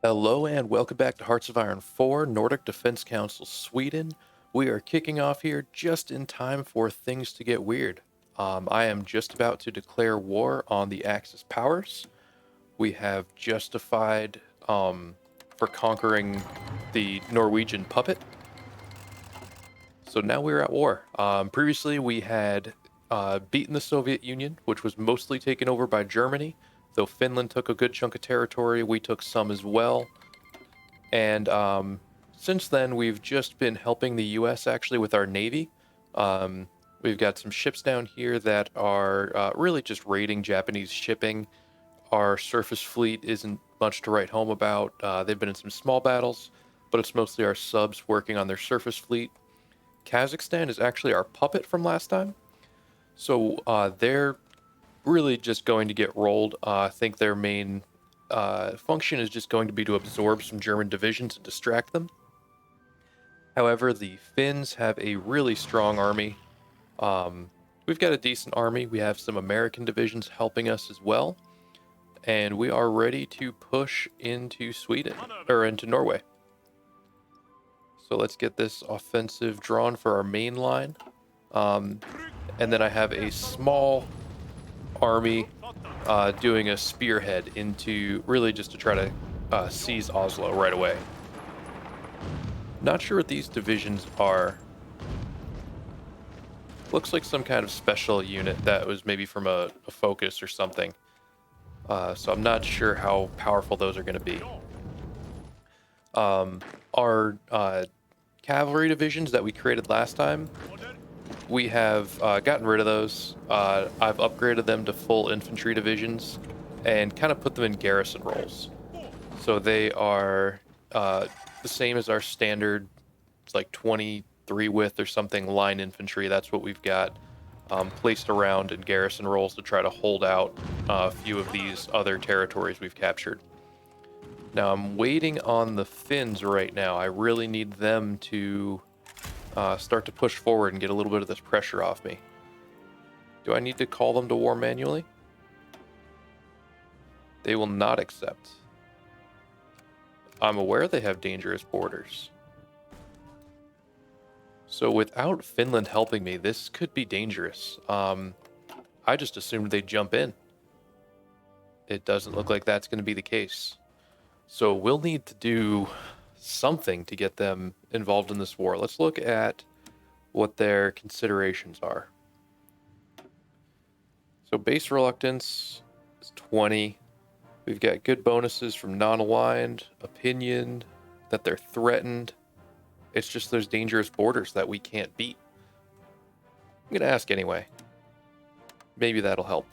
Hello and welcome back to Hearts of Iron 4, Nordic Defense Council, Sweden. We are kicking off here just in time for things to get weird. I am just about to declare war on the Axis powers. We have justified for conquering the Norwegian puppet. So now we're at war. Previously we had beaten the Soviet Union, which was mostly taken over by Germany. Though Finland took a good chunk of territory, we took some as well. And since then, we've just been helping the U.S. actually with our Navy. We've got some ships down here that are really just raiding Japanese shipping. Our surface fleet isn't much to write home about. They've been in some small battles, but it's mostly our subs working on their surface fleet. Kazakhstan is actually our puppet from last time. So they're really just going to get rolled. I think their main function is just going to be to absorb some German divisions and distract them. However, the Finns have a really strong army. We've got a decent army. We have some American divisions helping us as well. And we are ready to push into Sweden, or into Norway. So let's get this offensive drawn for our main line. And then I have a small army doing a spearhead into really just to try to seize Oslo right away. Not sure what these divisions are. Looks like some kind of special unit that was maybe from a focus or something. So I'm not sure how powerful those are going to be. Our cavalry divisions that we created last time, we have gotten rid of those. I've upgraded them to full infantry divisions and kind of put them in garrison roles. So they are the same as our standard, it's like 23 width or something, line infantry. That's what we've got placed around in garrison roles to try to hold out a few of these other territories we've captured. Now I'm waiting on the Finns right now. I really need them to start to push forward and get a little bit of this pressure off me. Do I need to call them to war manually? They will not accept. I'm aware they have dangerous borders. So without Finland helping me, this could be dangerous. I just assumed they'd jump in. It doesn't look like that's going to be the case. So we'll need to do something to get them involved in this war. Let's look at what their considerations are. So base reluctance is 20. We've got good bonuses from non-aligned, opinion, that they're threatened. It's just those dangerous borders that we can't beat. I'm going to ask anyway. Maybe that'll help.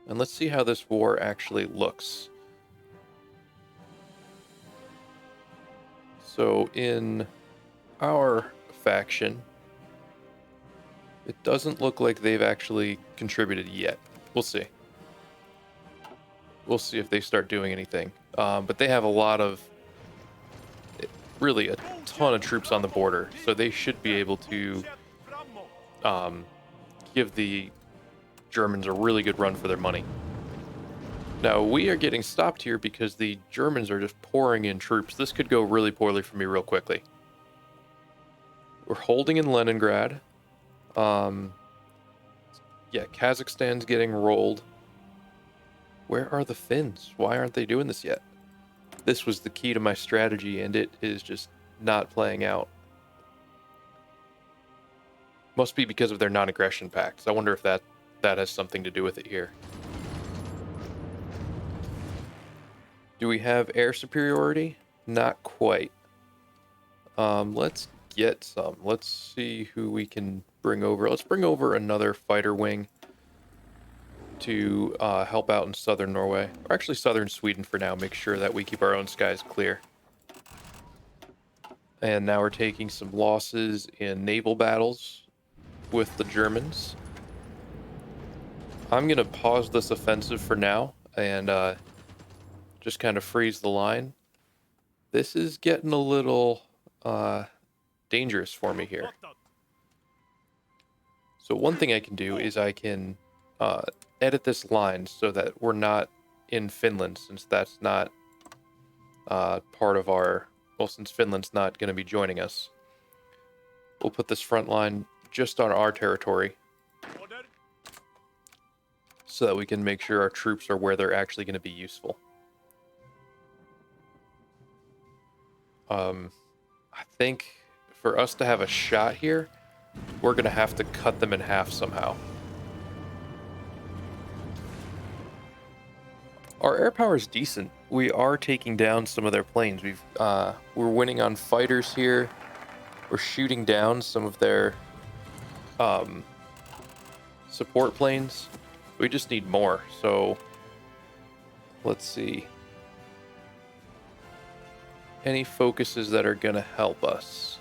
And let's see how this war actually looks. So in our faction, it doesn't look like they've actually contributed yet. We'll see. We'll see if they start doing anything. But they have a lot of, really a ton of troops on the border. So they should be able to give the Germans a really good run for their money. Now, we are getting stopped here because the Germans are just pouring in troops. This could go really poorly for me real quickly. We're holding in Leningrad. Yeah, Kazakhstan's getting rolled. Where are the Finns? Why aren't they doing this yet? This was the key to my strategy, and it is just not playing out. Must be because of their non-aggression pacts. I wonder if that has something to do with it here. Do we have air superiority? Not quite. Let's get some. Let's see who we can bring over. Let's bring over another fighter wing to help out in southern Norway, or actually southern Sweden for now. Make sure that we keep our own skies clear. And now we're taking some losses in naval battles with the Germans. I'm going to pause this offensive for now and just kind of freeze the line. This is getting a little dangerous for me here. So one thing I can do is I can edit this line so that we're not in Finland, since that's not part of our... Well, since Finland's not going to be joining us. We'll put this front line just on our territory so that we can make sure our troops are where they're actually going to be useful. I think for us to have a shot here, we're going to have to cut them in half somehow. Our air power is decent. We are taking down some of their planes. We're winning on fighters here. We're shooting down some of their support planes. We just need more. So let's see. Any focuses that are going to help us?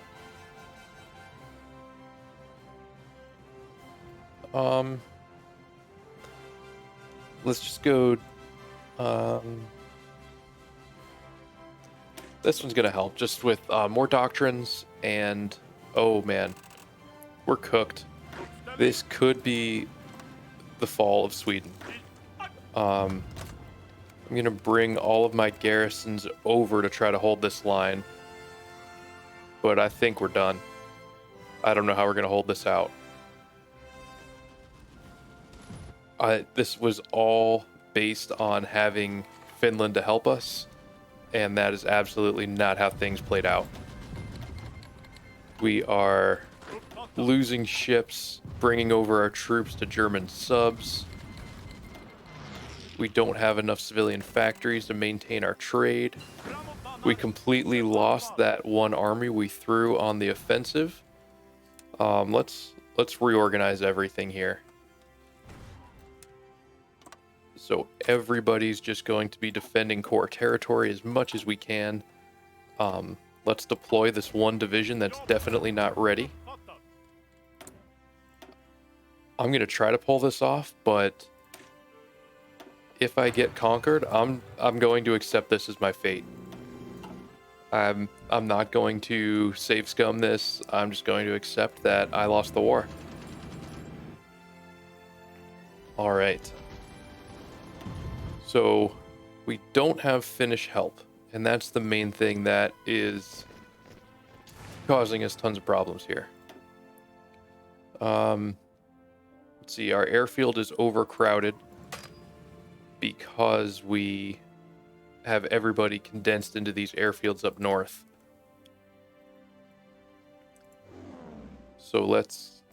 Let's just go. This one's gonna help just with more doctrines, and oh man, we're cooked. This could be the fall of Sweden. I'm gonna bring all of my garrisons over to try to hold this line, but I think we're done. I don't know how we're gonna hold this out. This was all based on having Finland to help us, and that is absolutely not how things played out. We are losing ships, bringing over our troops to German subs. We don't have enough civilian factories to maintain our trade. We completely lost that one army we threw on the offensive. Let's reorganize everything here. So everybody's just going to be defending core territory as much as we can. Let's deploy this one division that's definitely not ready. I'm going to try to pull this off, but if I get conquered, I'm going to accept this as my fate. I'm not going to save scum this. I'm just going to accept that I lost the war. All right. So we don't have Finnish help, and that's the main thing that is causing us tons of problems here. Let's see, our airfield is overcrowded because we have everybody condensed into these airfields up north. So let's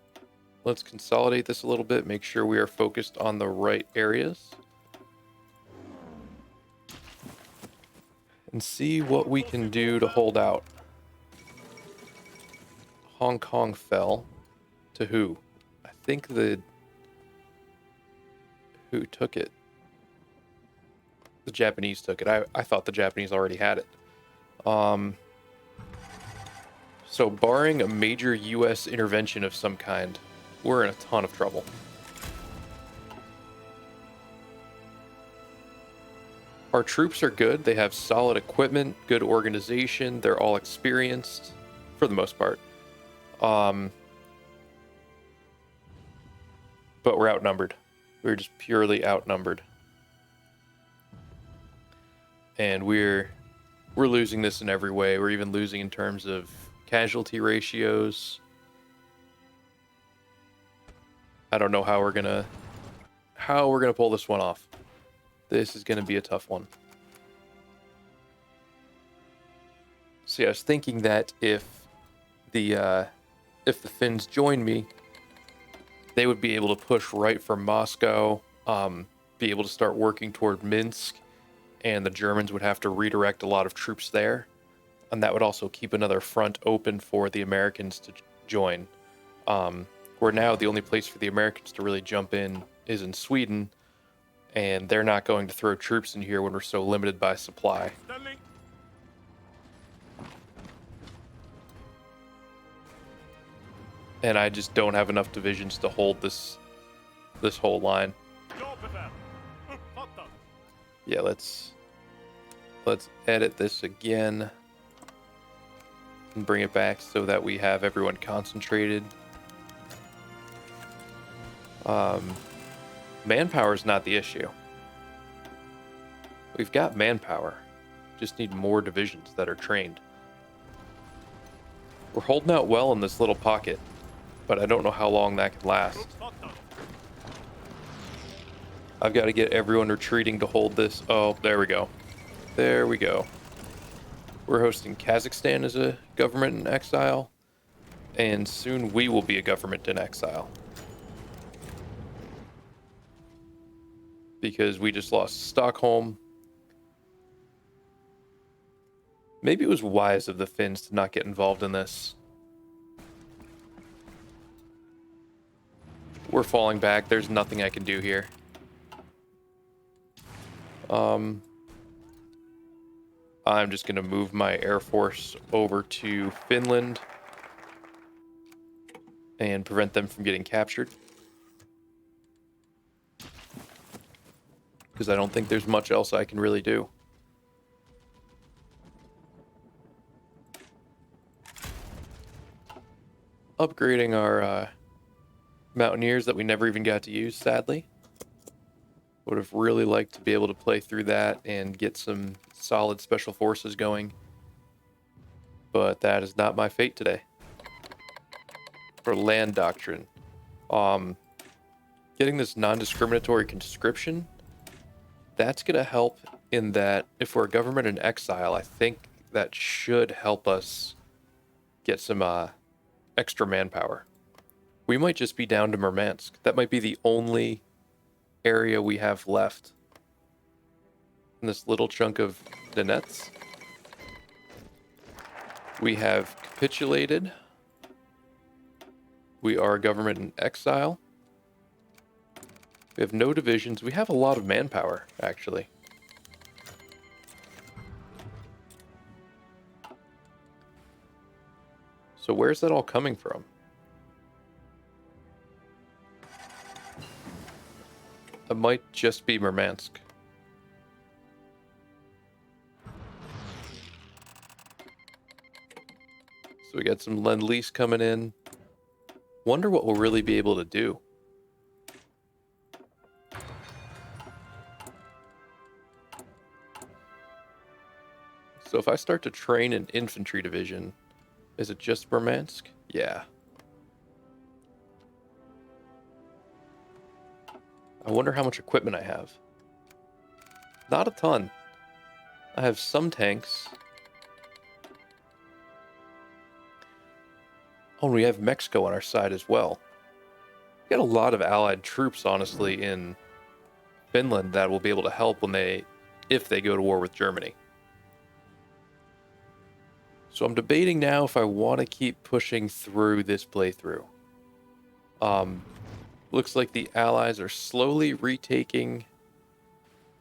consolidate this a little bit, make sure we are focused on the right areas. And see what we can do to hold out. Hong Kong fell to who? I think who took it? The Japanese took it. I thought the Japanese already had it. So barring a major US intervention of some kind, we're in a ton of trouble. Our troops are good. They have solid equipment, good organization. They're all experienced for the most part. But we're outnumbered. We're just purely outnumbered. And we're losing this in every way. We're even losing in terms of casualty ratios. I don't know how we're gonna pull this one off. This is going to be a tough one. See, I was thinking that if the Finns join me, they would be able to push right for Moscow, be able to start working toward Minsk, and the Germans would have to redirect a lot of troops there, and that would also keep another front open for the Americans to join. Where now the only place for the Americans to really jump in is in Sweden, and they're not going to throw troops in here when we're so limited by supply. And I just don't have enough divisions to hold this whole line. Yeah, let's edit this again and bring it back so that we have everyone concentrated. Manpower is not the issue. We've got manpower. Just need more divisions that are trained. We're holding out well in this little pocket, but I don't know how long that can last. I've got to get everyone retreating to hold this. Oh, there we go. There we go. We're hosting Kazakhstan as a government in exile, and soon we will be a government in exile. Because we just lost Stockholm. Maybe it was wise of the Finns to not get involved in this. We're falling back. There's nothing I can do here. I'm just going to move my Air Force over to Finland and prevent them from getting captured. Because I don't think there's much else I can really do. Upgrading our Mountaineers that we never even got to use, sadly. Would have really liked to be able to play through that and get some solid special forces going. But that is not my fate today. For land doctrine. Getting this non-discriminatory conscription, that's going to help in that if we're a government in exile, I think that should help us get some extra manpower. We might just be down to Murmansk. That might be the only area we have left in this little chunk of Donetsk. We have capitulated. We are a government in exile. We have no divisions. We have a lot of manpower, actually. So where's that all coming from? It might just be Murmansk. So we got some Lend-Lease coming in. Wonder what we'll really be able to do. So if I start to train an infantry division, is it just Murmansk? Yeah. I wonder how much equipment I have. Not a ton. I have some tanks. Oh, and we have Mexico on our side as well. We got a lot of allied troops, honestly, in Finland that will be able to help if they go to war with Germany. So I'm debating now if I want to keep pushing through this playthrough. Looks like the Allies are slowly retaking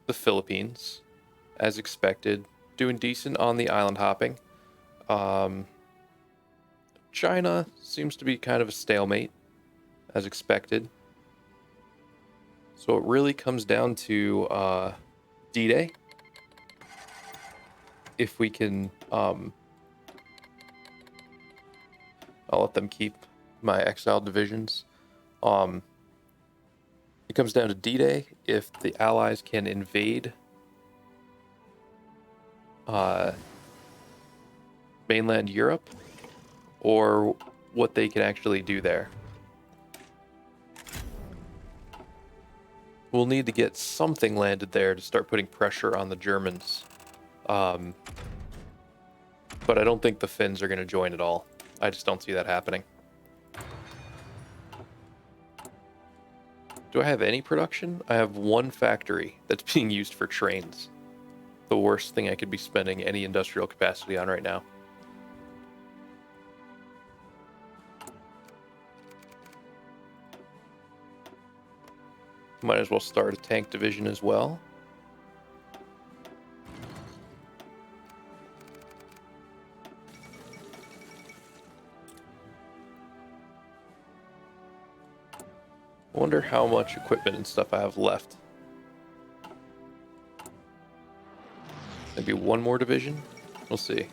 the Philippines, as expected. Doing decent on the island hopping. China seems to be kind of a stalemate, as expected. So it really comes down to D-Day. If we can... I'll let them keep my exiled divisions. It comes down to D-Day. If the Allies can invade mainland Europe, or what they can actually do there. We'll need to get something landed there to start putting pressure on the Germans. But I don't think the Finns are going to join at all. I just don't see that happening. Do I have any production? I have one factory that's being used for trains. The worst thing I could be spending any industrial capacity on right now. Might as well start a tank division as well. I wonder how much equipment and stuff I have left. Maybe one more division? We'll see.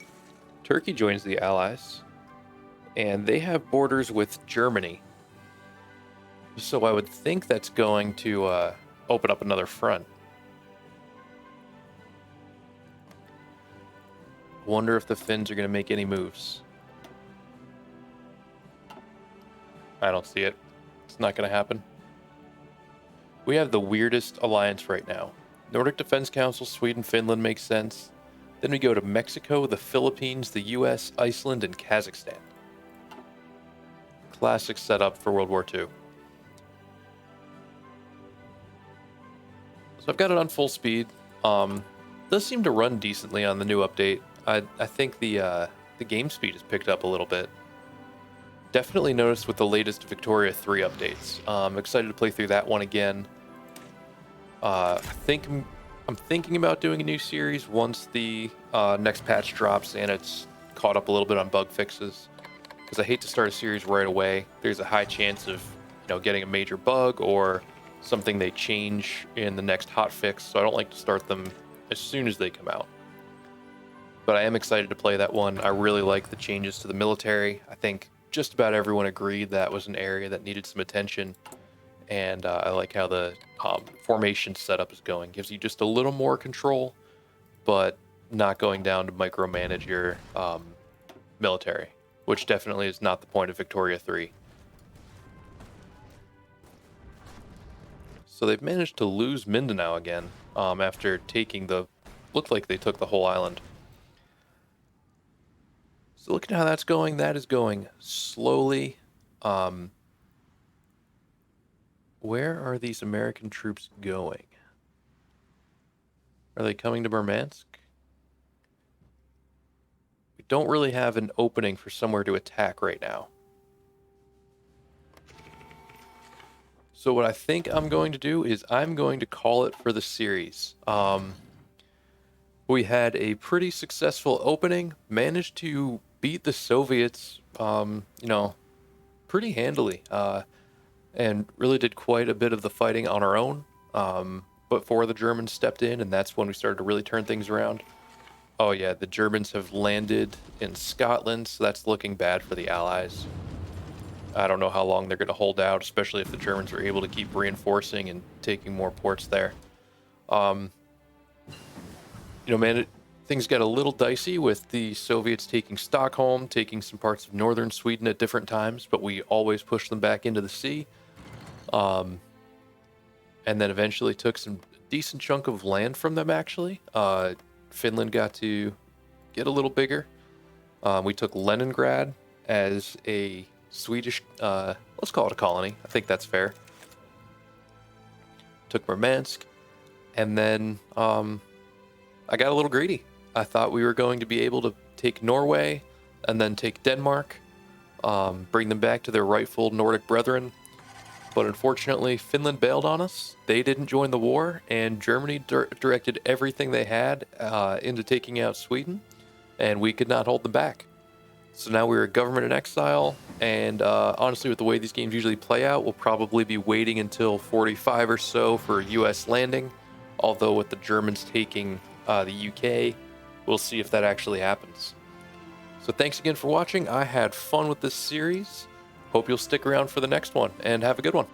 Turkey joins the Allies, and they have borders with Germany. So I would think that's going to open up another front. Wonder if the Finns are going to make any moves. I don't see it. It's not going to happen. We have the weirdest alliance right now. Nordic Defense Council, Sweden, Finland makes sense. Then we go to Mexico, the Philippines, the US, Iceland, and Kazakhstan. Classic setup for World War II. So I've got it on full speed. Does seem to run decently on the new update. I think the game speed has picked up a little bit. Definitely noticed with the latest Victoria 3 updates. I'm excited to play through that one again. I'm thinking about doing a new series once the next patch drops and it's caught up a little bit on bug fixes. Because I hate to start a series right away. There's a high chance of getting a major bug or something they change in the next hotfix. So I don't like to start them as soon as they come out. But I am excited to play that one. I really like the changes to the military. I think just about everyone agreed that was an area that needed some attention. And I like how the formation setup is going. Gives you just a little more control, but not going down to micromanage your military, which definitely is not the point of Victoria 3. So they've managed to lose Mindanao again after taking looked like they took the whole island. So look at how that's going. That is going slowly. Where are these American troops going? Are they coming to Murmansk? We don't really have an opening for somewhere to attack right now. So what I think I'm going to do is I'm going to call it for the series. We had a pretty successful opening, managed to beat the Soviets, pretty handily, and really did quite a bit of the fighting on our own. Before the Germans stepped in, and that's when we started to really turn things around. Oh yeah, the Germans have landed in Scotland, so that's looking bad for the Allies. I don't know how long they're going to hold out, especially if the Germans are able to keep reinforcing and taking more ports there. Things got a little dicey with the Soviets taking Stockholm, taking some parts of northern Sweden at different times, but we always pushed them back into the sea. And then eventually took some decent chunk of land from them, actually. Finland got to get a little bigger. We took Leningrad as a Swedish, let's call it a colony. I think that's fair. Took Murmansk. And then I got a little greedy. I thought we were going to be able to take Norway and then take Denmark, bring them back to their rightful Nordic brethren. But unfortunately, Finland bailed on us. They didn't join the war, and Germany directed everything they had into taking out Sweden, and we could not hold them back. So now we're a government in exile, and honestly, with the way these games usually play out, we'll probably be waiting until 45 or so for a U.S. landing. Although with the Germans taking the UK, we'll see if that actually happens. So thanks again for watching. I had fun with this series. Hope you'll stick around for the next one, and have a good one.